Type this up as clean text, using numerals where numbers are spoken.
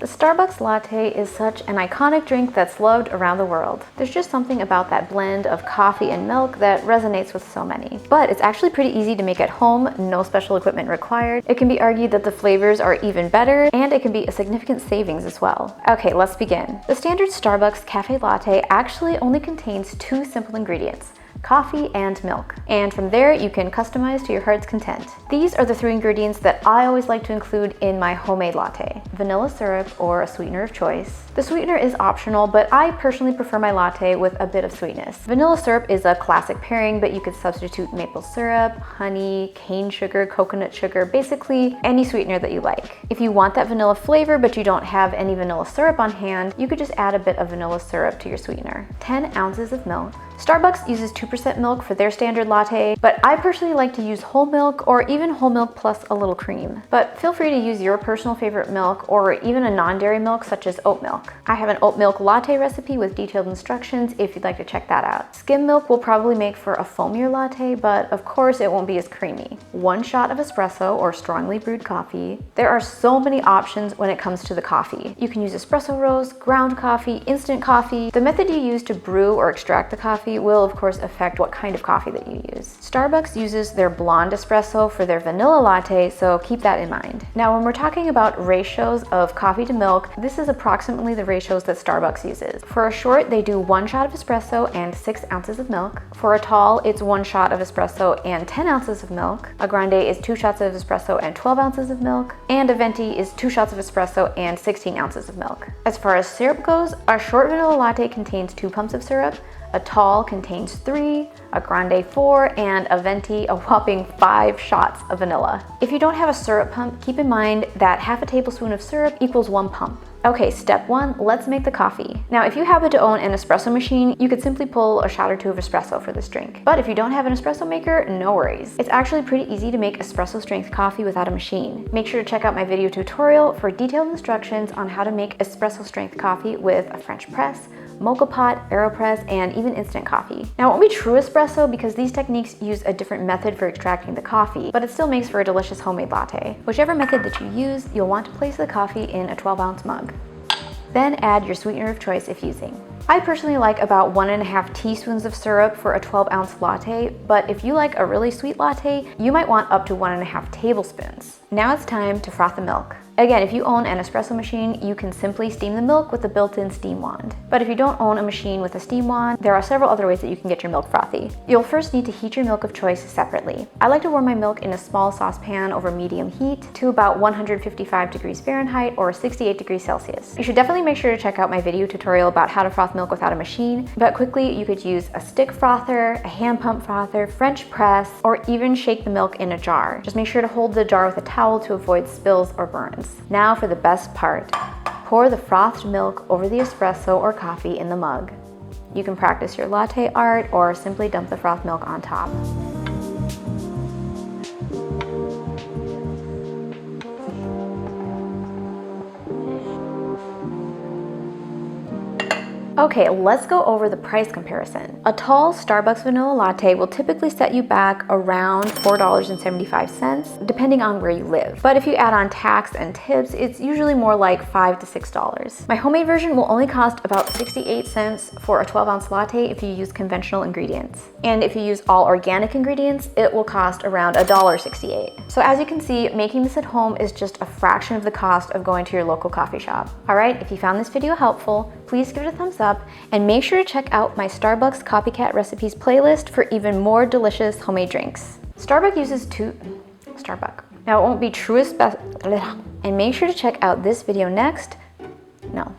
The Starbucks latte is such an iconic drink that's loved around the world. There's just something about that blend of coffee and milk that resonates with so many. But it's actually pretty easy to make at home, no special equipment required. It can be argued that the flavors are even better, and it can be a significant savings as well. Okay, let's begin. The standard Starbucks Caffe Latte actually only contains two simple ingredients: coffee and milk. And from there, you can customize to your heart's content. These are the three ingredients that I always like to include in my homemade latte: vanilla syrup or a sweetener of choice. The sweetener is optional, but I personally prefer my latte with a bit of sweetness. Vanilla syrup is a classic pairing, but you could substitute maple syrup, honey, cane sugar, coconut sugar, basically any sweetener that you like. If you want that vanilla flavor, but you don't have any vanilla syrup on hand, you could just add a bit of vanilla syrup to your sweetener. 10 ounces of milk. Starbucks uses 2% milk for their standard latte, but I personally like to use whole milk or even whole milk plus a little cream. But feel free to use your personal favorite milk or even a non-dairy milk such as oat milk. I have an oat milk latte recipe with detailed instructions if you'd like to check that out. Skim milk will probably make for a foamier latte, but of course it won't be as creamy. 1 shot of espresso or strongly brewed coffee. There are so many options when it comes to the coffee. You can use espresso roast, ground coffee, instant coffee. The method you use to brew or extract the coffee will of course affect what kind of coffee that you use. Starbucks uses their blonde espresso for their vanilla latte, so keep that in mind. Now, when we're talking about ratios of coffee to milk, this is approximately the ratios that Starbucks uses. For a short, they do 1 shot of espresso and 6 ounces of milk. For a tall, it's 1 shot of espresso and 10 ounces of milk. A grande is 2 shots of espresso and 12 ounces of milk. And a venti is 2 shots of espresso and 16 ounces of milk. As far as syrup goes, a short vanilla latte contains 2 pumps of syrup. A tall contains 3, a grande 4, and a venti a whopping 5 shots of vanilla. If you don't have a syrup pump, keep in mind that half a tablespoon of syrup equals 1 pump. Okay, step 1, let's make the coffee. Now, if you happen to own an espresso machine, you could simply pull a shot or 2 of espresso for this drink. But if you don't have an espresso maker, no worries. It's actually pretty easy to make espresso strength coffee without a machine. Make sure to check out my video tutorial for detailed instructions on how to make espresso strength coffee with a French press, mocha pot, AeroPress, and even instant coffee. Now, it won't be true espresso because these techniques use a different method for extracting the coffee, but it still makes for a delicious homemade latte. Whichever method that you use, you'll want to place the coffee in a 12-ounce mug. Then add your sweetener of choice if using. I personally like about 1.5 teaspoons of syrup for a 12-ounce latte, but if you like a really sweet latte, you might want up to 1.5 tablespoons. Now it's time to froth the milk. Again, if you own an espresso machine, you can simply steam the milk with a built-in steam wand. But if you don't own a machine with a steam wand, there are several other ways that you can get your milk frothy. You'll first need to heat your milk of choice separately. I like to warm my milk in a small saucepan over medium heat to about 155 degrees Fahrenheit or 68 degrees Celsius. You should definitely make sure to check out my video tutorial about how to froth milk without a machine, but quickly you could use a stick frother, a hand pump frother, French press, or even shake the milk in a jar. Just make sure to hold the jar with a towel to avoid spills or burns. Now for the best part. Pour the frothed milk over the espresso or coffee in the mug. You can practice your latte art or simply dump the frothed milk on top. Okay, let's go over the price comparison. A tall Starbucks vanilla latte will typically set you back around $4.75, depending on where you live. But if you add on tax and tips, it's usually more like $5 to $6. My homemade version will only cost about 68 cents for a 12-ounce latte if you use conventional ingredients. And if you use all organic ingredients, it will cost around $1.68. So as you can see, making this at home is just a fraction of the cost of going to your local coffee shop. All right, if you found this video helpful, please give it a thumbs up and make sure to check out my Starbucks Copycat Recipes playlist for even more delicious homemade drinks. Now it won't be true and make sure to check out this video next. No.